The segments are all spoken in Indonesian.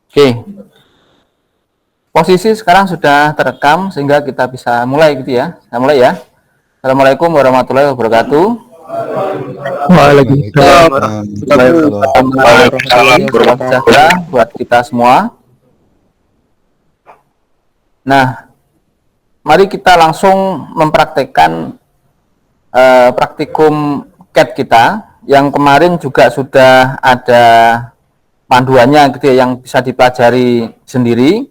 Oke, posisi sekarang sudah terekam sehingga kita bisa mulai gitu ya. Kita mulai ya. Assalamualaikum warahmatullahi wabarakatuh. Waalaikumsalam Waalaikumsalam warahmatullahi wabarakatuh buat kita semua. Nah, mari kita langsung mempraktekkan praktikum CAT kita yang kemarin juga sudah ada panduannya gitu ya, yang bisa dipelajari sendiri,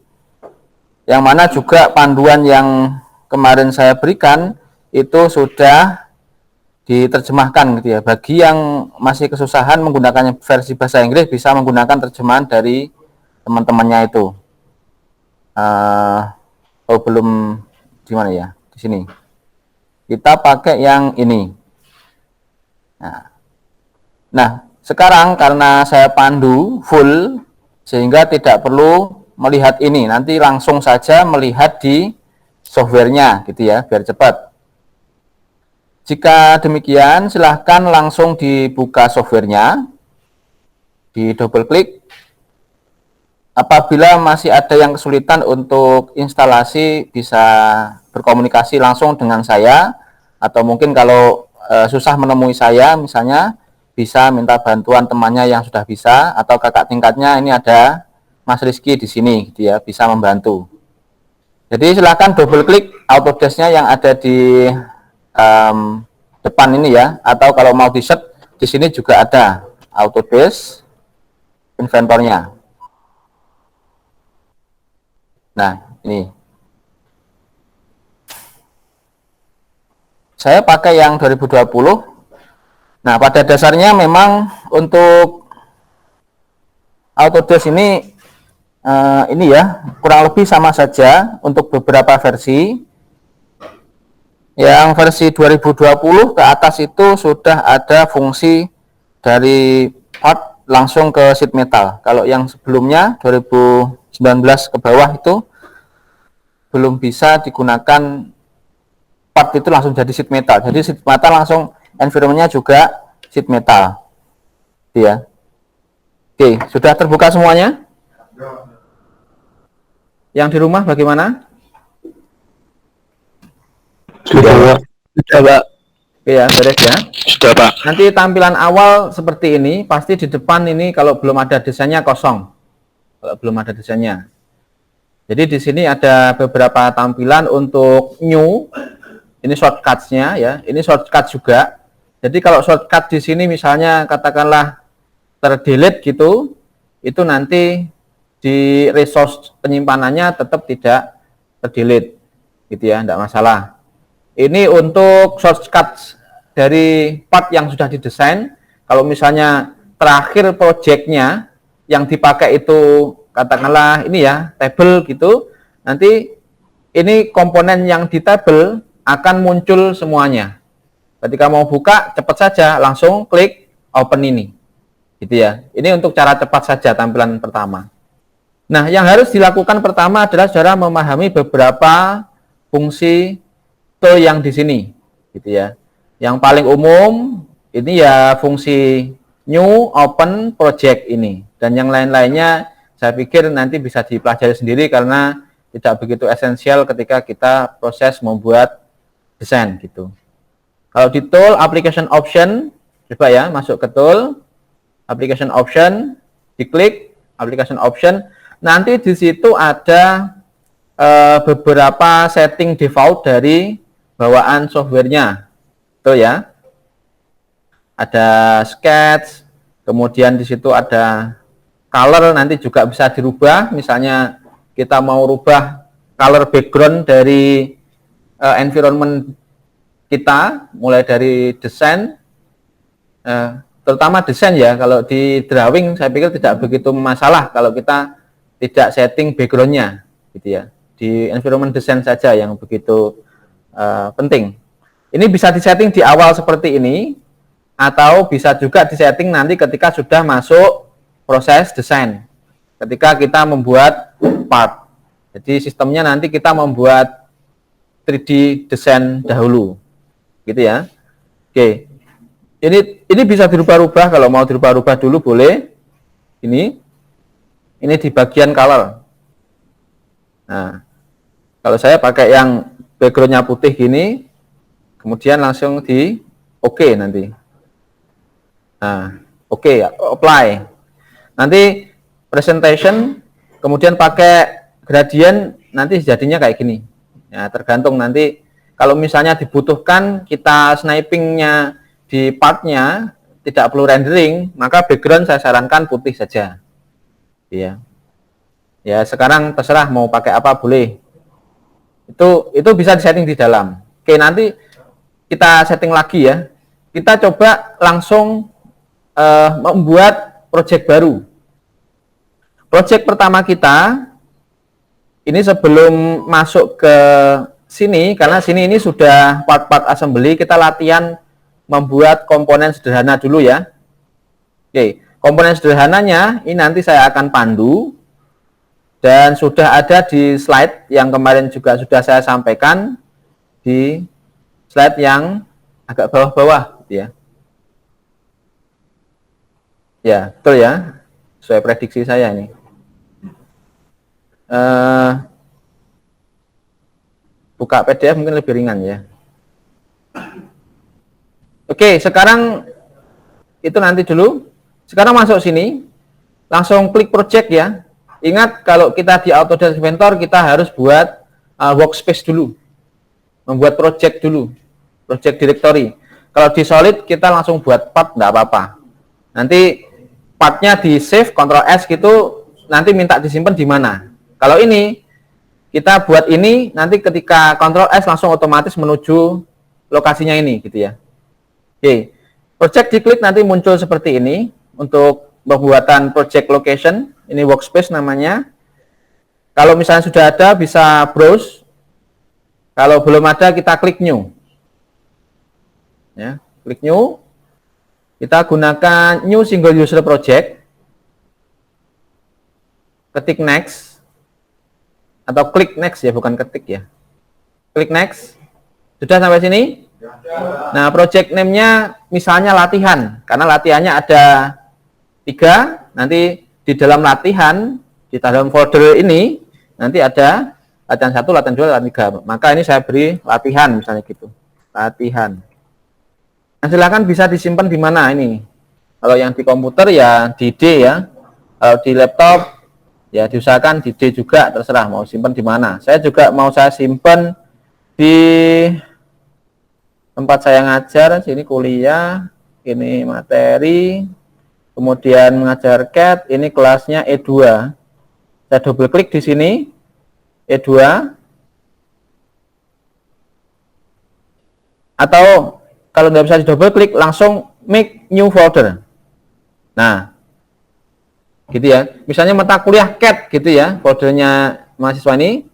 yang mana juga panduan yang kemarin saya berikan itu sudah diterjemahkan gitu ya. Bagi yang masih kesusahan menggunakan versi bahasa Inggris, bisa menggunakan terjemahan dari teman-temannya itu. Oh belum, gimana ya, di sini kita pakai yang ini. Nah, sekarang karena saya pandu full, sehingga tidak perlu melihat ini, nanti langsung saja melihat di softwarenya gitu ya, biar cepat. Jika demikian, silahkan langsung dibuka softwarenya, di double klik. Apabila masih ada yang kesulitan untuk instalasi, bisa berkomunikasi langsung dengan saya, atau mungkin kalau susah menemui saya, misalnya bisa minta bantuan temannya yang sudah bisa, atau kakak tingkatnya. Ini ada Mas Rizky di sini, gitu ya, bisa membantu. Jadi silahkan double klik Autodesk-nya yang ada di depan ini ya, atau kalau mau di set, di sini juga ada Autodesk inventornya. Nah, ini saya pakai yang 2020. Nah, pada dasarnya memang untuk Autodesk ini ya, kurang lebih sama saja untuk beberapa versi. Yang versi 2020 ke atas itu sudah ada fungsi dari part langsung ke sheet metal. Kalau yang sebelumnya 2019 ke bawah itu belum bisa digunakan part itu langsung jadi sheet metal. Jadi sheet metal langsung environment-nya juga sheet metal. Ya. Oke, sudah terbuka semuanya? Yang di rumah bagaimana? Sudah, Pak. Oke ya, beres ya. Sudah, Pak. Nanti tampilan awal seperti ini, pasti di depan ini kalau belum ada desainnya kosong. Kalau belum ada desainnya. Jadi di sini ada beberapa tampilan untuk new. Ini shortcuts-nya ya. Ini shortcut juga. Jadi kalau shortcut di sini misalnya katakanlah terdelete gitu, itu nanti di resource penyimpanannya tetap tidak terdelete. Gitu ya, enggak masalah. Ini untuk shortcuts dari part yang sudah didesain. Kalau misalnya terakhir projectnya yang dipakai itu katakanlah ini ya, table gitu, nanti ini komponen yang di table akan muncul semuanya. Ketika mau buka, cepat saja langsung klik open ini. Gitu ya. Ini untuk cara cepat saja tampilan pertama. Nah, yang harus dilakukan pertama adalah saudara memahami beberapa fungsi tool yang di sini, gitu ya. Yang paling umum ini ya fungsi new, open, project ini, dan yang lain-lainnya saya pikir nanti bisa dipelajari sendiri karena tidak begitu esensial ketika kita proses membuat desain gitu. Kalau di tool application option, coba ya masuk ke tool application option, diklik application option, nanti di situ ada beberapa setting default dari bawaan softwarenya. Tuh ya. Ada sketch, kemudian di situ ada color, nanti juga bisa dirubah. Misalnya kita mau rubah color background dari environment kita, mulai dari desain, terutama desain ya. Kalau di drawing saya pikir tidak begitu masalah kalau kita tidak setting backgroundnya, gitu ya. Di environment design saja yang begitu penting. Ini bisa disetting di awal seperti ini, atau bisa juga disetting nanti ketika sudah masuk proses desain. Ketika kita membuat part. Jadi sistemnya nanti kita membuat 3D desain dahulu. Gitu ya. Oke. Ini bisa dirubah-rubah, kalau mau dirubah-rubah dulu boleh. Ini. Ini di bagian color. Nah, kalau saya pakai yang backgroundnya putih gini, kemudian langsung di OK nanti. Nah, OK ya, apply. Nanti presentation, kemudian pakai gradient, nanti jadinya kayak gini. Ya, tergantung nanti kalau misalnya dibutuhkan kita snipingnya di partnya tidak perlu rendering, maka background saya sarankan putih saja. Ya, ya sekarang terserah mau pakai apa boleh. Itu bisa disetting di dalam. Oke, nanti kita setting lagi ya. Kita coba langsung membuat project baru. Project pertama kita ini sebelum masuk ke sini, karena sini ini sudah part-part assembly, kita latihan membuat komponen sederhana dulu ya. Oke, komponen sederhananya ini nanti saya akan pandu dan sudah ada di slide yang kemarin juga sudah saya sampaikan di slide yang agak bawah-bawah gitu ya. Ya, betul ya. Sesuai prediksi saya ini. Buka PDF mungkin lebih ringan ya. Oke, sekarang itu nanti dulu. Sekarang masuk sini, langsung klik project ya. Ingat kalau kita di Autodesk Inventor kita harus buat workspace dulu, membuat project dulu, project directory. Kalau di Solid kita langsung buat part, enggak apa-apa. Nanti partnya di save, Ctrl S gitu, nanti minta disimpan di mana. Kalau ini kita buat ini, nanti ketika Ctrl S langsung otomatis menuju lokasinya ini gitu ya. Oke, project diklik nanti muncul seperti ini untuk pembuatan project location. Ini workspace namanya. Kalau misalnya sudah ada bisa browse. Kalau belum ada kita klik new. Ya, klik new. Kita gunakan new single user project. Ketik next. Atau klik next ya, bukan ketik ya. Klik next. Sudah sampai sini? Nah, project name-nya misalnya latihan, karena latihannya ada 3, nanti di dalam latihan, di dalam folder ini, nanti ada latihan 1, latihan 2, latihan 3. Maka ini saya beri latihan, misalnya gitu. Latihan. Nah, silakan bisa disimpan di mana ini. Kalau yang di komputer ya di D ya. Kalau di laptop ya diusahakan di D juga, terserah mau simpan di mana. Saya juga mau saya simpan di tempat saya ngajar, sini kuliah, ini materi, kemudian mengajar CAD, ini kelasnya E2. Saya double klik di sini, E2. Atau kalau nggak bisa di double klik, langsung make new folder. Nah, gitu ya. Misalnya mata kuliah CAD gitu ya, foldernya mahasiswa ini,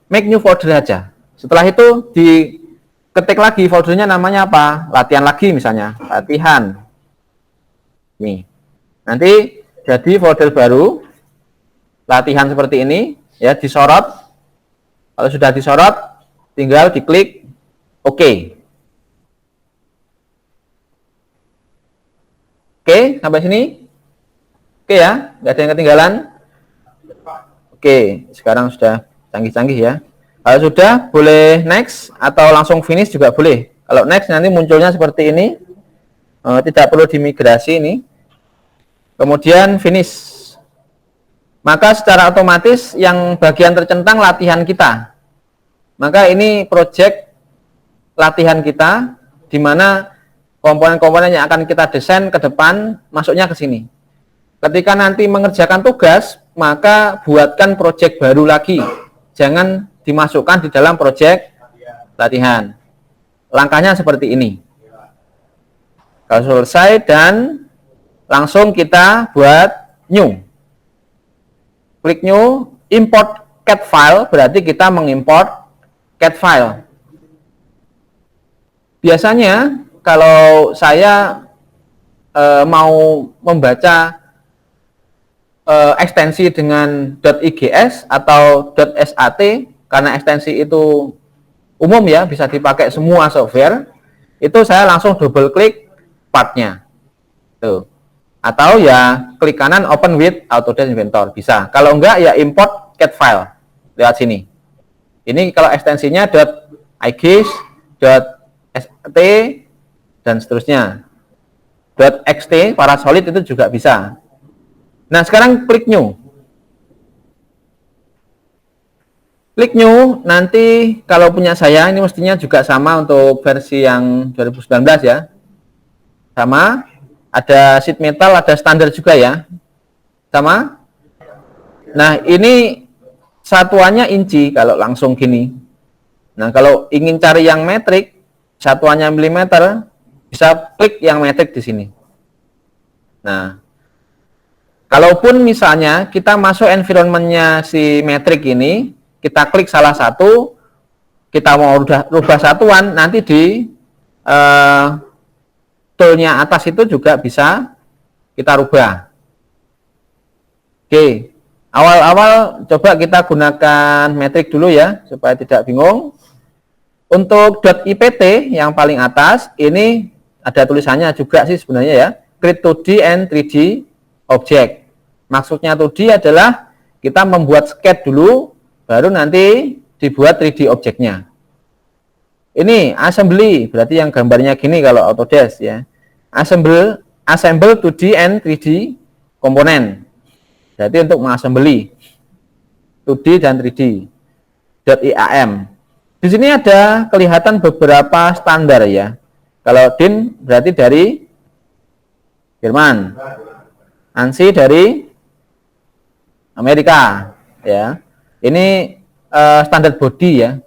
make new folder aja. Setelah itu diketik lagi foldernya namanya apa? Latihan lagi misalnya, latihan. Nih. Nanti jadi folder baru latihan seperti ini ya, disorot. Kalau sudah disorot tinggal diklik OK. Oke, sampai sini. Oke ya, nggak ada yang ketinggalan. Oke, sekarang sudah canggih-canggih ya. Kalau sudah, boleh next atau langsung finish juga boleh. Kalau next nanti munculnya seperti ini, tidak perlu dimigrasi ini. Kemudian finish. Maka secara otomatis yang bagian tercentang latihan kita. Maka ini project latihan kita, di mana komponen-komponen yang akan kita desain ke depan masuknya ke sini. Ketika nanti mengerjakan tugas, maka buatkan project baru lagi. Jangan dimasukkan di dalam project latihan. Langkahnya seperti ini. Kalau selesai dan langsung kita buat new. Klik new, import CAD file, berarti kita mengimport CAD file. Biasanya kalau saya mau membaca ekstensi dengan .igs atau .sat, karena ekstensi itu umum ya, bisa dipakai semua software, itu saya langsung double klik partnya. Tuh. Atau ya klik kanan open with Autodesk Inventor, bisa. Kalau enggak ya import CAD file lewat sini. Ini kalau ekstensinya .igis, .st dan seterusnya. .xt Parasolid itu juga bisa. Nah, sekarang klik new. Klik new, nanti kalau punya saya ini mestinya juga sama untuk versi yang 2019 ya. Sama, ada sheet metal, ada standar juga ya. Sama. Nah, ini satuannya inci kalau langsung gini. Nah, kalau ingin cari yang metrik, satuannya milimeter, bisa klik yang metrik di sini. Nah, kalaupun misalnya kita masuk environment-nya si metrik ini, kita klik salah satu, kita mau rubah satuan, nanti di toolnya atas itu juga bisa kita rubah. Oke, awal-awal coba kita gunakan metrik dulu ya, supaya tidak bingung. Untuk .ipt yang paling atas, ini ada tulisannya juga sih sebenarnya ya, create 2D and 3D object. Maksudnya 2D adalah kita membuat sketch dulu, baru nanti dibuat 3D objeknya. Ini assembly, berarti yang gambarnya gini kalau Autodesk ya. Assemble 2D and 3D komponen. Jadi untuk mengassembly 2D dan 3D. .iam. Di sini ada kelihatan beberapa standar ya. Kalau DIN berarti dari Jerman. ANSI dari Amerika ya. Ini standar body ya.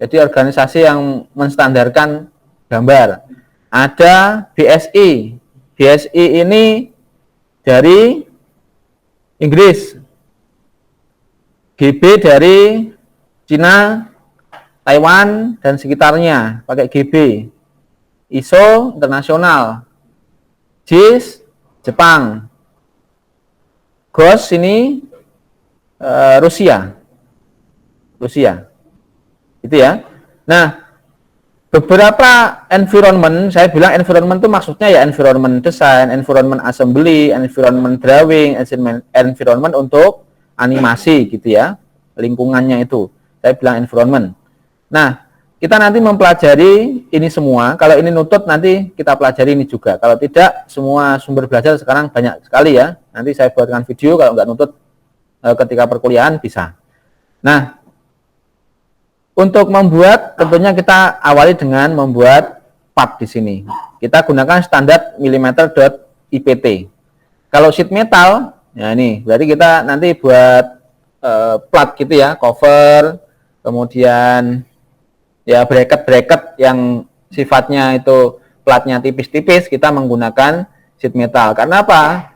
Jadi organisasi yang menstandarkan gambar. Ada BSI. BSI ini dari Inggris. GB dari Cina, Taiwan, dan sekitarnya. Pakai GB. ISO internasional. JIS Jepang. GOS ini Rusia. Itu ya. Nah, beberapa environment, saya bilang environment itu maksudnya ya environment design, environment assembly, environment drawing, environment untuk animasi gitu ya. Lingkungannya itu. Saya bilang environment. Nah, kita nanti mempelajari ini semua. Kalau ini nutut nanti kita pelajari ini juga. Kalau tidak, semua sumber belajar sekarang banyak sekali ya. Nanti saya buatkan video, kalau nggak nutut ketika perkuliahan bisa. Nah, untuk membuat tentunya kita awali dengan membuat part di sini. Kita gunakan standar mm.ipt. Kalau sheet metal, ya ini berarti kita nanti buat plat gitu ya, cover, kemudian ya bracket yang sifatnya itu platnya tipis-tipis, kita menggunakan sheet metal. Karena apa?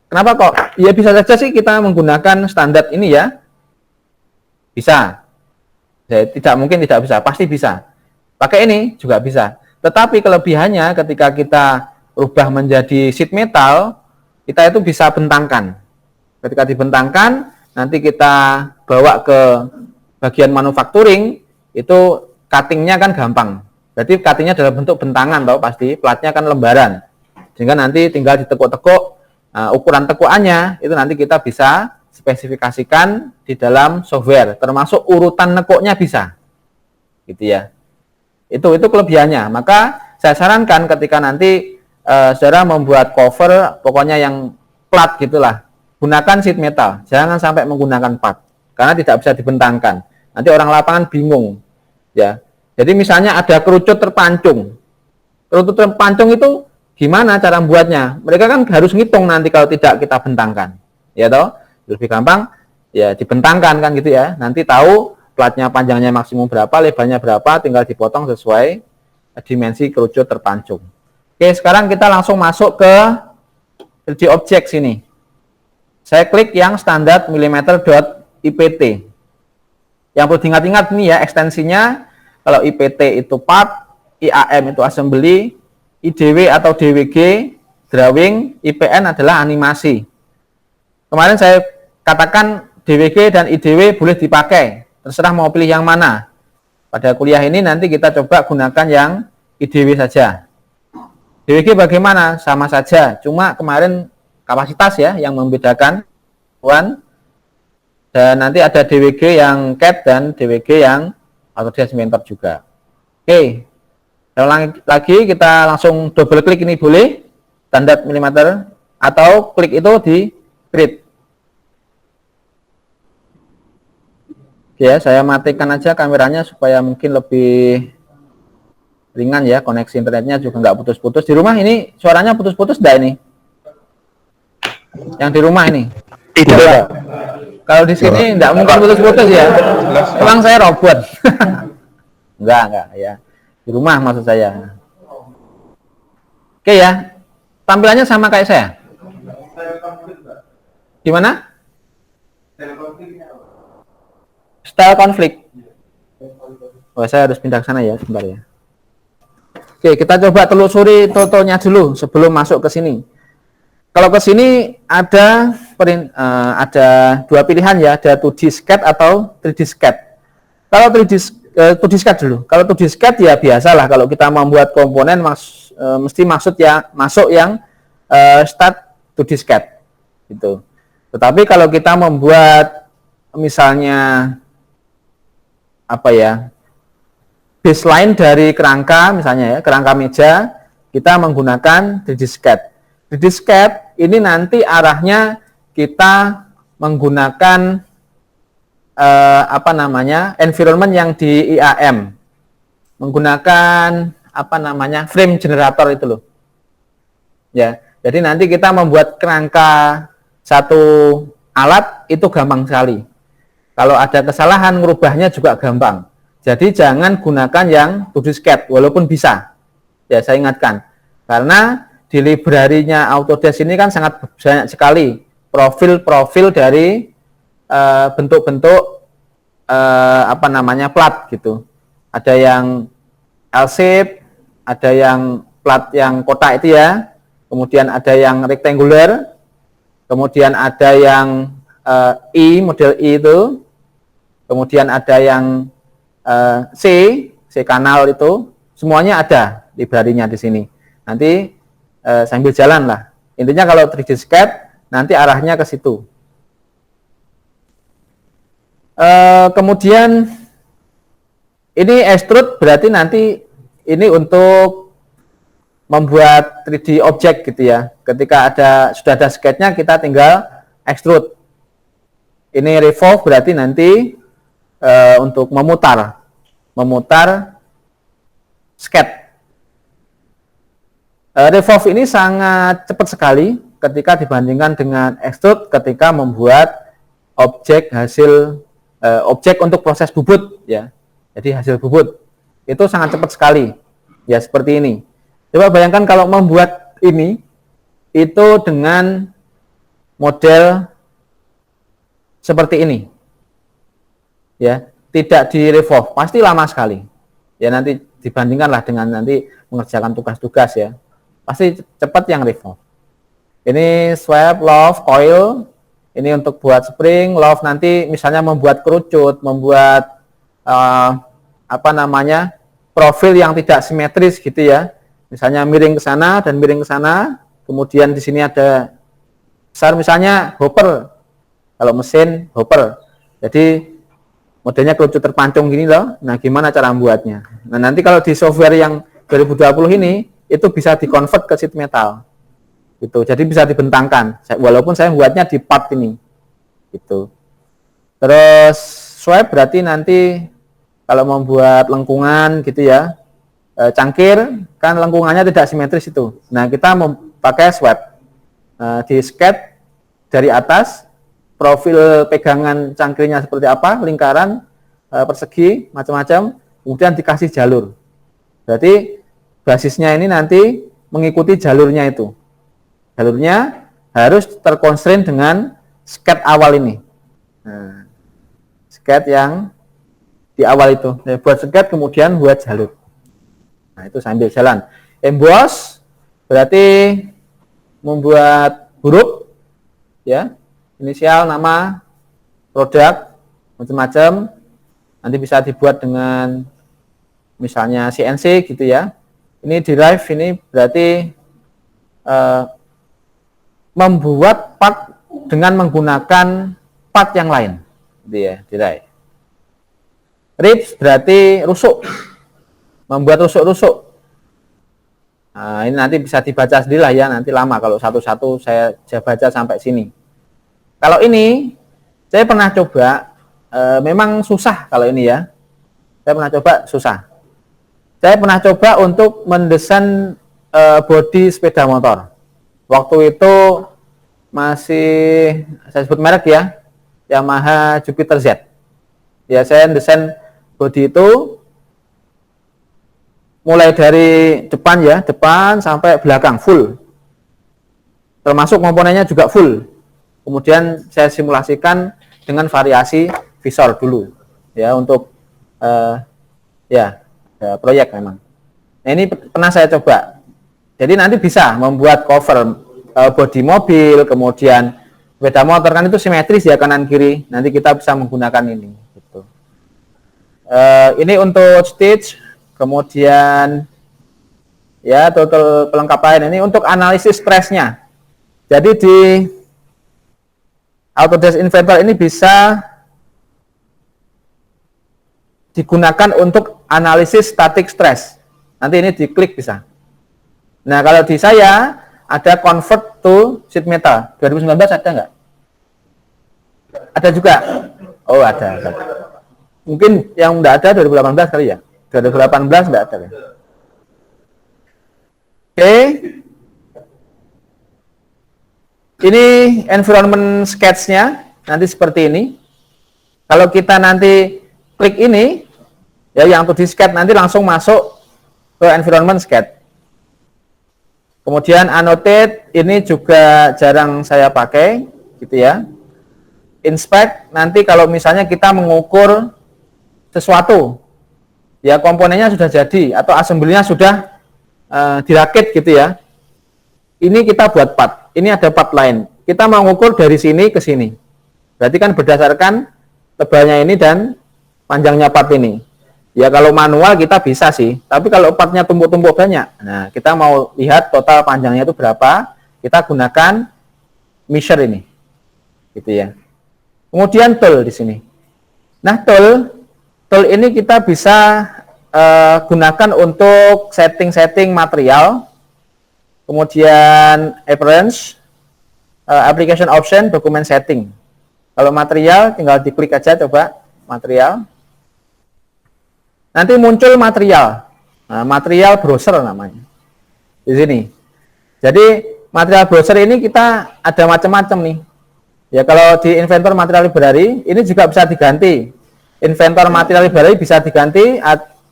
Kenapa kok? Ya bisa saja sih kita menggunakan standar ini ya. Bisa. Ya, tidak mungkin tidak bisa, pasti bisa. Pakai ini juga bisa. Tetapi kelebihannya ketika kita rubah menjadi sheet metal, kita itu bisa bentangkan. Ketika dibentangkan, nanti kita bawa ke bagian manufacturing, itu cuttingnya kan gampang. Berarti cuttingnya dalam bentuk bentangan, tau pasti. Platnya kan lembaran. Sehingga nanti tinggal ditekuk-tekuk. Ukuran tekukannya itu nanti kita bisa spesifikasikan di dalam software, termasuk urutan nekuknya bisa, gitu ya. Itu kelebihannya. Maka saya sarankan ketika nanti saudara membuat cover, pokoknya yang plat gitulah, gunakan sheet metal, jangan sampai menggunakan part, karena tidak bisa dibentangkan. Nanti orang lapangan bingung, ya. Jadi misalnya ada kerucut terpancung itu gimana cara membuatnya? Mereka kan harus ngitung nanti kalau tidak kita bentangkan, ya toh? Lebih gampang ya dibentangkan kan gitu ya. Nanti tahu platnya panjangnya maksimum berapa, lebarnya berapa, tinggal dipotong sesuai dimensi kerucut terpancung. Oke, sekarang kita langsung masuk ke 3D object sini. Saya klik yang standar mm.ipt. Yang perlu diingat-ingat nih ya, ekstensinya kalau IPT itu part, IAM itu assembly, IDW atau DWG drawing, IPN adalah animasi. Kemarin saya katakan DWG dan IDW boleh dipakai, terserah mau pilih yang mana. Pada kuliah ini nanti kita coba gunakan yang IDW saja. DWG bagaimana? Sama saja, cuma kemarin kapasitas ya yang membedakan dan nanti ada DWG yang CAD dan DWG yang Autodesk Inventor juga. Oke, ulang lagi, kita langsung double klik ini boleh, standar milimeter, atau klik itu di create. Oke ya, saya matikan aja kameranya supaya mungkin lebih ringan ya, koneksi internetnya juga nggak putus-putus. Di rumah ini suaranya putus-putus enggak ini? Yang di rumah ini? Tidak. Kalau di sini enggak mungkin putus-putus ya. Emang saya robot. Enggak ya. Di rumah maksud saya. Oke ya. Tampilannya sama kayak saya. Gimana? Style konflik. Oh, saya harus pindah ke sana ya, sebentar ya. Oke, kita coba telusuri totalnya dulu sebelum masuk ke sini. Kalau ke sini ada dua pilihan ya, ada 2D SCAD atau 3D SCAD. Kalau 2D SCAD dulu. Kalau 2D SCAD ya biasalah kalau kita membuat komponen mesti masuk yang start 2D SCAD gitu. Tetapi kalau kita membuat misalnya baseline dari kerangka misalnya ya, kerangka meja, kita menggunakan 3D SCAD. 3D SCAD ini nanti arahnya kita menggunakan environment yang di IAM, menggunakan frame generator itu loh ya. Jadi nanti kita membuat kerangka satu alat itu gampang sekali. Kalau ada kesalahan merubahnya juga gampang. Jadi jangan gunakan yang 2D SCAD walaupun bisa ya, saya ingatkan, karena di library-nya Autodesk ini kan sangat banyak sekali profil-profil dari bentuk-bentuk plat gitu. Ada yang L-shape, ada yang plat yang kotak itu ya, kemudian ada yang rectangular, kemudian ada yang model I itu, kemudian ada yang C kanal itu, semuanya ada library-nya di sini. Nanti sambil jalan lah. Intinya kalau 3D SCAD nanti arahnya ke situ. Kemudian ini extrude berarti nanti ini untuk membuat 3D object gitu ya. Ketika sudah ada sketch-nya kita tinggal extrude. Ini revolve berarti nanti untuk memutar sketch. Revolve ini sangat cepat sekali ketika dibandingkan dengan extrude ketika membuat objek untuk proses bubut ya. Jadi hasil bubut itu sangat cepat sekali ya, seperti ini. Coba bayangkan kalau membuat ini itu dengan model seperti ini ya, tidak di revolve pasti lama sekali ya. Nanti dibandingkanlah dengan nanti mengerjakan tugas-tugas ya, pasti cepat yang revolve. Ini swap, loft, coil. Ini untuk buat spring, loft nanti misalnya membuat kerucut, membuat profil yang tidak simetris gitu ya. Misalnya miring ke sana dan miring ke sana. Kemudian di sini ada besar misalnya hopper. Kalau mesin hopper. Jadi modelnya kerucut terpancung gini loh. Nah, gimana cara membuatnya? Nah, nanti kalau di software yang 2020 ini itu bisa di-convert ke sheet metal. Gitu. Jadi bisa dibentangkan. Walaupun saya buatnya di part ini. Gitu. Terus swipe berarti nanti kalau membuat lengkungan gitu ya. Cangkir kan lengkungannya tidak simetris itu. Nah, kita pakai swipe. Di sketch dari atas profil pegangan cangkirnya seperti apa, lingkaran, persegi, macam-macam, kemudian dikasih jalur. Berarti basisnya ini nanti mengikuti jalurnya itu. Jalurnya harus terkonstrain dengan sketch awal ini. Nah, sketch yang di awal itu. Nah, buat sketch kemudian buat jalur. Nah, itu sambil jalan. Emboss berarti membuat huruf ya, inisial, nama, produk, macam-macam. Nanti bisa dibuat dengan misalnya CNC gitu ya. Ini derive ini berarti membuat part dengan menggunakan part yang lain, gitu ya, tirai. Rips berarti rusuk, membuat rusuk-rusuk. Nah, ini nanti bisa dibaca sendiri lah ya, nanti lama kalau satu-satu saya baca sampai sini. Kalau ini, saya pernah coba, memang susah kalau ini ya. Saya pernah coba, susah. Saya pernah coba untuk mendesain bodi sepeda motor. Waktu itu masih, saya sebut merek ya, Yamaha Jupiter Z. Ya, saya desain bodi itu mulai dari depan ya, depan sampai belakang full. Termasuk komponennya juga full. Kemudian saya simulasikan dengan variasi visor dulu ya untuk proyek memang. Nah, ini pernah saya coba. Jadi nanti bisa membuat cover bodi mobil, kemudian sepeda motor kan itu simetris ya kanan kiri. Nanti kita bisa menggunakan ini. Gitu. Ini untuk stage, kemudian ya total pelengkapan ini untuk analisis stresnya. Jadi di Autodesk Inventor ini bisa digunakan untuk analisis static stress. Nanti ini diklik bisa. Nah, kalau di saya ada convert to sheet metal. 2019 ada nggak? Ada juga. Oh, ada. Mungkin yang nggak ada 2018 kali ya. 2018 nggak ada. Oke. Ini environment sketch-nya nanti seperti ini. Kalau kita nanti klik ini, ya yang untuk di sketch nanti langsung masuk ke environment sketch. Kemudian annotate ini juga jarang saya pakai, gitu ya. Inspect nanti kalau misalnya kita mengukur sesuatu, ya komponennya sudah jadi atau assembly-nya sudah dirakit gitu ya. Ini kita buat part. Ini ada part lain. Kita mau mengukur dari sini ke sini. Berarti kan berdasarkan tebalnya ini dan panjangnya part ini. Ya kalau manual kita bisa sih, tapi kalau partnya tumpuk-tumpuk banyak, nah kita mau lihat total panjangnya itu berapa, kita gunakan measure ini, gitu ya. Kemudian tool di sini. Nah tool ini kita bisa gunakan untuk setting-setting material, kemudian appearance, application option, document setting. Kalau material tinggal diklik aja, coba material. Nanti muncul material, nah, material browser namanya di sini. Jadi material browser ini kita ada macam-macam nih. Ya kalau di Inventor Material Library ini juga bisa diganti. Inventor Material Library bisa diganti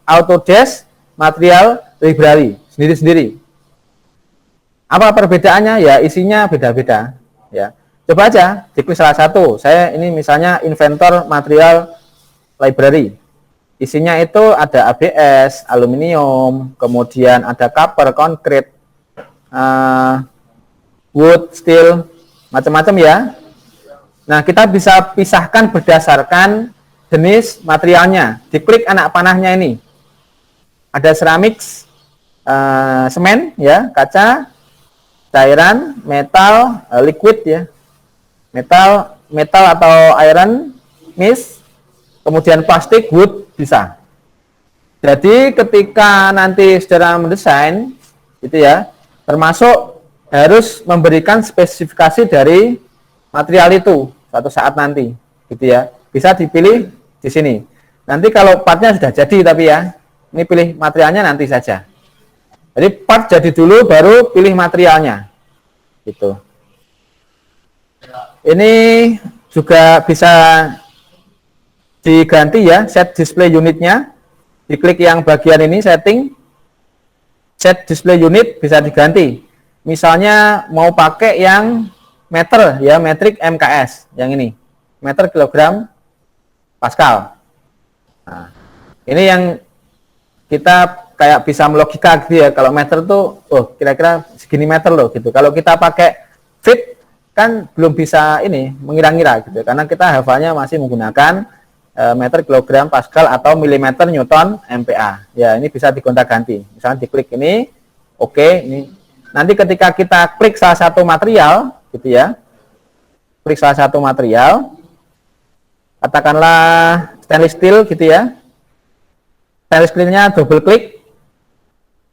Autodesk Material Library sendiri-sendiri. Apa perbedaannya? Ya isinya beda-beda. Ya coba aja diklik salah satu. Saya ini misalnya Inventor Material Library. Isinya itu ada ABS, aluminium, kemudian ada copper, konkrit, wood, steel, macam-macam ya. Nah, kita bisa pisahkan berdasarkan jenis materialnya. Diklik anak panahnya ini. Ada ceramics, semen, ya, kaca, cairan, metal, liquid ya. Metal atau iron, mist, kemudian plastik, wood, bisa. Jadi ketika nanti saudara mendesain, gitu ya, termasuk harus memberikan spesifikasi dari material itu suatu saat nanti, gitu ya. Bisa dipilih di sini. Nanti kalau partnya sudah jadi, tapi ya, ini pilih materialnya nanti saja. Jadi part jadi dulu, baru pilih materialnya, gitu. Ini juga bisa diganti ya, set display unitnya. Diklik yang bagian ini setting, set display unit bisa diganti. Misalnya mau pakai yang meter ya, metrik MKS, yang ini meter kilogram Pascal. Nah, ini yang kita kayak bisa melogika gitu ya. Kalau meter tuh, oh kira-kira segini meter loh gitu. Kalau kita pakai feet kan belum bisa ini mengira-ngira gitu, karena kita hafalnya masih menggunakan meter kilogram Pascal atau milimeter Newton MPa. Ya, ini bisa digonta-ganti. Misalnya diklik ini, oke, ini. Nanti ketika kita klik salah satu material, gitu ya. Klik salah satu material, katakanlah stainless steel gitu ya. Stainless steelnya double klik,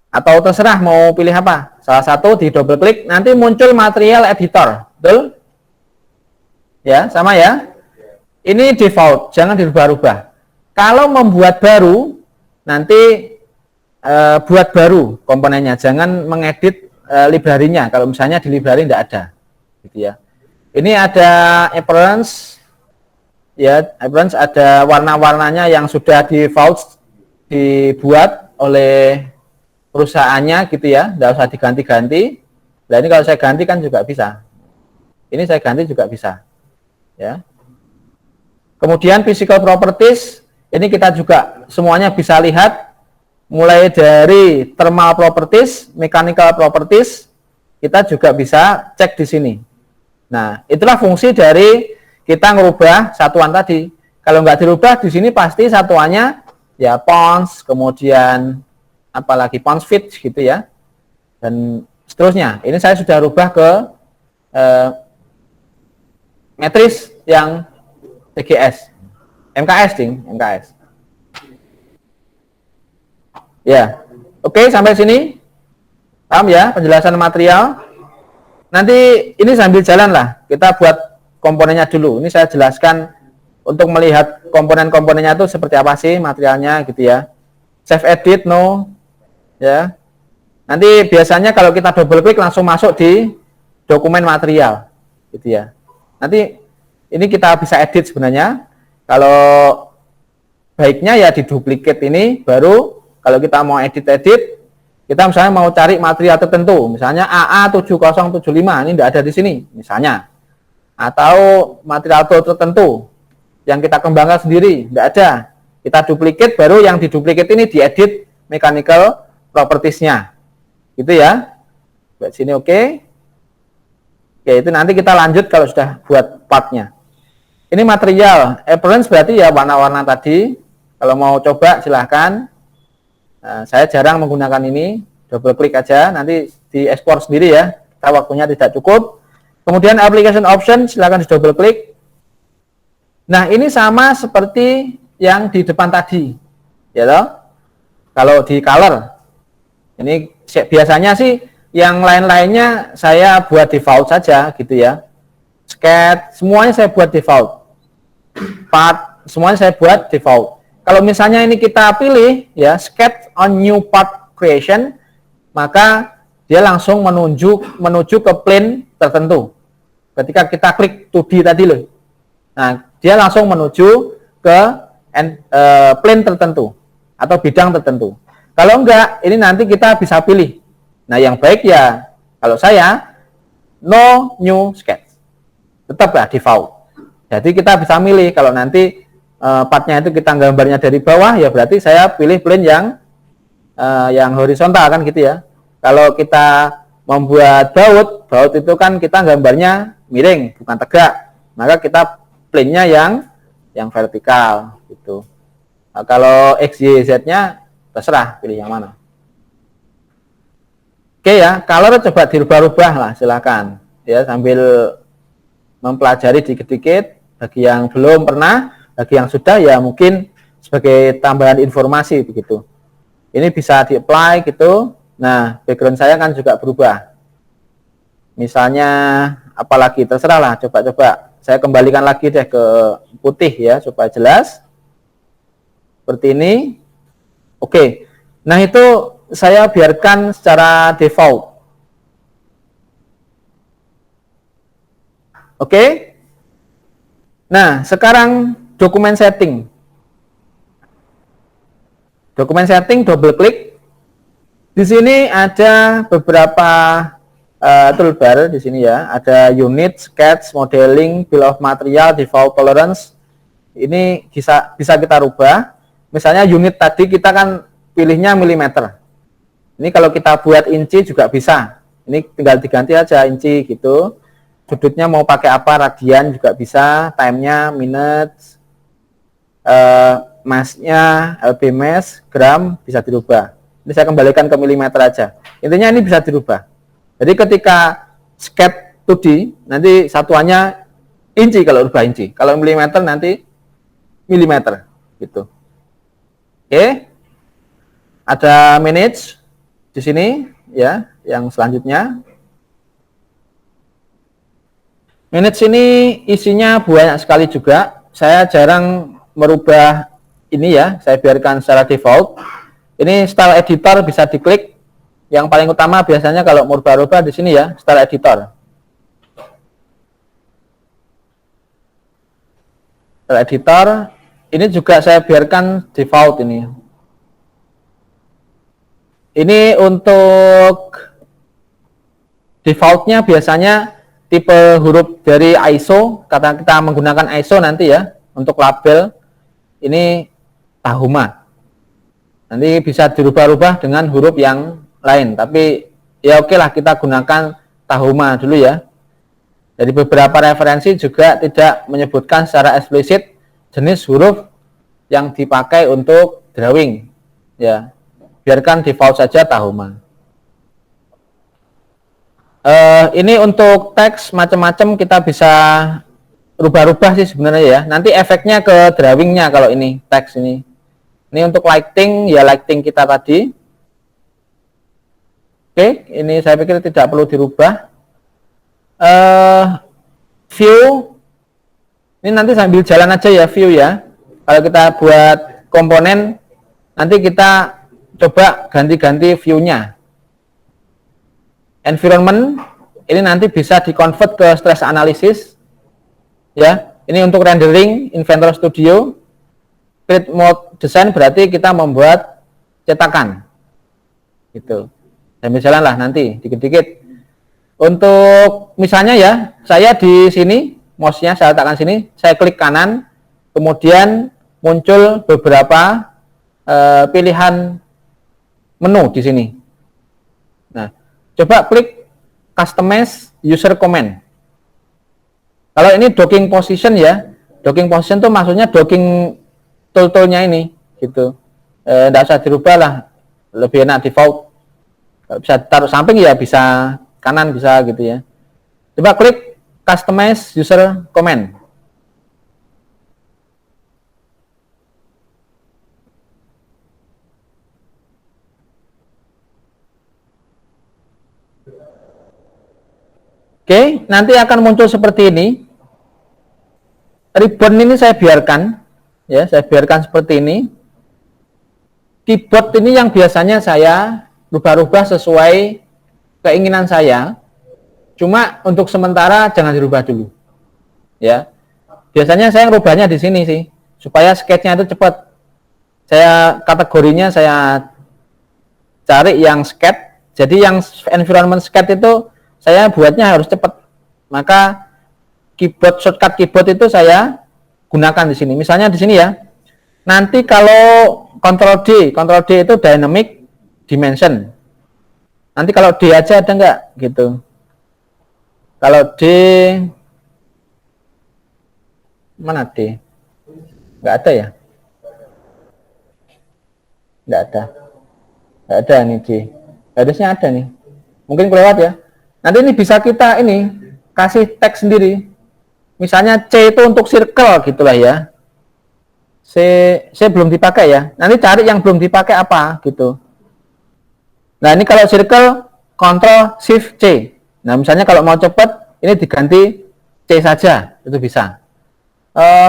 atau terserah mau pilih apa. Salah satu di double klik, nanti muncul material editor, betul? Ya, sama ya. Ini default, jangan dirubah-rubah. Kalau membuat baru, nanti buat baru komponennya, jangan mengedit library-nya. Kalau misalnya di library tidak ada, gitu ya. Ini ada appearance, ya, appearance ada warna-warnanya yang sudah default dibuat oleh perusahaannya, gitu ya. Tidak usah diganti-ganti. Nah ini kalau saya ganti kan juga bisa. Ini saya ganti juga bisa, ya. Kemudian physical properties, ini kita juga semuanya bisa lihat, mulai dari thermal properties, mechanical properties, kita juga bisa cek di sini. Nah, itulah fungsi dari kita ngerubah satuan tadi. Kalau nggak dirubah di sini pasti satuannya ya pounds, kemudian apalagi pounds feet gitu ya, dan seterusnya. Ini saya sudah rubah ke metris yang TGS, MKS, ding, MKS. Ya, oke, sampai sini paham ya penjelasan material. Nanti ini sambil jalan lah, kita buat komponennya dulu. Ini saya jelaskan untuk melihat komponen-komponennya itu seperti apa sih materialnya gitu ya. Save edit, no, ya. Nanti biasanya kalau kita double klik langsung masuk di dokumen material, gitu ya. Nanti ini kita bisa edit sebenarnya. Kalau baiknya ya diduplikat ini, baru kalau kita mau edit-edit, kita misalnya mau cari material tertentu, misalnya AA7075, ini tidak ada di sini, misalnya. Atau material tertentu yang kita kembangkan sendiri, tidak ada. Kita duplikat, baru yang diduplikat ini diedit mechanical properties-nya. Gitu ya. Buat sini oke. Oke, itu nanti kita lanjut kalau sudah buat part-nya. Ini material, appearance berarti ya warna-warna tadi. Kalau mau coba silahkan. Nah, saya jarang menggunakan ini, double klik aja, nanti di ekspor sendiri ya. Kita waktunya tidak cukup. Kemudian application option, silahkan di double klik. Nah, ini sama seperti yang di depan tadi, ya loh. Kalau di color, ini biasanya sih yang lain-lainnya saya buat default saja, gitu ya. Sketch, semuanya saya buat default. Part, semuanya saya buat default. Kalau misalnya ini kita pilih ya sketch on new part creation, maka dia langsung menuju ke plane tertentu. Ketika kita klik 2D tadi loh, nah dia langsung menuju ke plane tertentu atau bidang tertentu. Kalau enggak, ini nanti kita bisa pilih. Nah yang baik ya, kalau saya no new sketch, tetap ya default. Jadi kita bisa milih kalau nanti partnya itu kita gambarnya dari bawah, ya berarti saya pilih plane yang horizontal kan gitu ya. Kalau kita membuat baut itu kan kita gambarnya miring bukan tegak, maka kita plane-nya yang vertikal gitu. Nah, kalau X, Y, Z-nya terserah pilih yang mana. Oke ya, color coba dirubah-rubah lah silakan ya, sambil mempelajari dikit-dikit. Bagi yang belum pernah, bagi yang sudah ya mungkin sebagai tambahan informasi begitu. Ini bisa di-apply gitu. Nah, background saya kan juga berubah. Misalnya apalagi terserah lah, coba-coba. Saya kembalikan lagi deh ke putih ya supaya jelas. Seperti ini. Oke. Nah, itu saya biarkan secara default. Oke. Nah, sekarang dokumen setting. Dokumen setting, double klik. Di sini ada beberapa toolbar di sini ya. Ada unit, sketch, modeling, bill of material, default tolerance. Ini bisa kita rubah. Misalnya unit tadi kita kan pilihnya milimeter. Ini kalau kita buat inci juga bisa. Ini tinggal diganti aja inci gitu. Sudutnya mau pakai apa, radian juga bisa, time-nya, minutes, mass-nya, lb mass, gram, bisa dirubah. Ini saya kembalikan ke milimeter aja. Intinya ini bisa dirubah. Jadi ketika sketch 2D, nanti satuannya inci kalau rubah inci. Kalau milimeter nanti milimeter gitu. Oke. Ada manage di sini ya, yang selanjutnya. Manage ini isinya banyak sekali juga. Saya jarang merubah ini ya, saya biarkan secara default. Ini style editor bisa diklik. Yang paling utama biasanya kalau merubah-rubah di sini ya, style editor. Style editor ini juga saya biarkan default ini. Ini untuk defaultnya biasanya tipe huruf dari ISO, kata kita menggunakan ISO nanti ya, untuk label ini Tahoma. Nanti bisa dirubah-rubah dengan huruf yang lain, tapi ya oke lah kita gunakan Tahoma dulu ya. Jadi beberapa referensi juga tidak menyebutkan secara eksplisit jenis huruf yang dipakai untuk drawing ya. Biarkan default saja Tahoma. Ini untuk teks macam-macam kita bisa rubah-rubah sih sebenarnya ya. Nanti efeknya ke drawingnya kalau ini teks ini. Ini untuk lighting ya, lighting kita tadi. Oke, ini saya pikir tidak perlu dirubah. View ini nanti sambil jalan aja ya, view ya. Kalau kita buat komponen nanti kita coba ganti-ganti view-nya. Environment ini nanti bisa di-convert ke stress analysis ya. Ini untuk rendering Inventor Studio. Create mode design berarti kita membuat cetakan gitu. Sambil jalan lah nanti dikit-dikit. Untuk misalnya ya, saya di sini mouse-nya saya letakkan sini, saya klik kanan, kemudian muncul beberapa pilihan menu di sini. Nah, coba klik Customize User Command. Kalau ini docking position ya, docking position itu maksudnya docking tool-toolnya ini, gitu. Nggak usah dirubah lah, lebih enak default. Kalau bisa taruh samping ya bisa kanan bisa gitu ya. Coba klik Customize User Command. Oke, nanti akan muncul seperti ini. Ribbon ini saya biarkan, ya, saya biarkan seperti ini. Keyboard ini yang biasanya saya rubah-rubah sesuai keinginan saya. Cuma untuk sementara jangan dirubah dulu, ya. Biasanya saya rubahnya di sini sih, supaya sketch-nya itu cepat. Saya kategorinya saya cari yang sketch. Jadi yang environment sketch itu saya buatnya harus cepat, maka keyboard shortcut keyboard itu saya gunakan di sini. Misalnya di sini ya. Nanti kalau Ctrl D itu dynamic dimension. Nanti kalau D aja ada nggak gitu? Kalau D mana D? Nggak ada ya? Nggak ada. Nggak ada nih D. Harusnya ada nih. Mungkin kelewat ya. Nanti ini bisa kita ini kasih teks sendiri. Misalnya C itu untuk circle gitulah ya. C belum dipakai ya. Nanti cari yang belum dipakai apa gitu. Nah, ini kalau circle Ctrl Shift C. Nah, misalnya kalau mau cepat ini diganti C saja, itu bisa.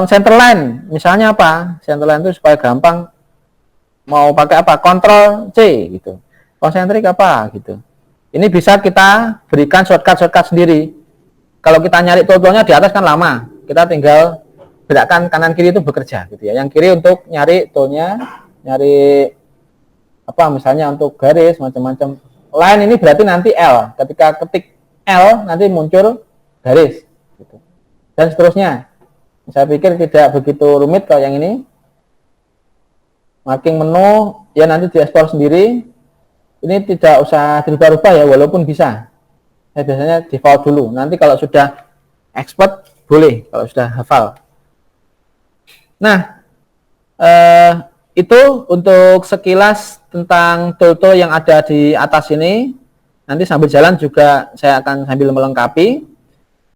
Centerline misalnya apa? Centerline itu supaya gampang mau pakai apa? Ctrl C gitu. Concentric apa gitu. Ini bisa kita berikan shortcut sendiri. Kalau kita nyari toolnya di atas kan lama. Kita tinggal gerakkan kanan kiri itu bekerja gitu ya. Yang kiri untuk nyari toolnya, nyari apa misalnya untuk garis macam-macam. Line ini berarti nanti L. Ketika ketik L nanti muncul garis gitu. Dan seterusnya. Saya pikir tidak begitu rumit kalau yang ini. Marking menu ya nanti diekspor sendiri. Ini tidak usah dirubah-rubah ya, walaupun bisa. Saya biasanya default dulu. Nanti kalau sudah export boleh, kalau sudah hafal. Nah, itu untuk sekilas tentang tool-tool yang ada di atas ini. Nanti sambil jalan juga saya akan sambil melengkapi.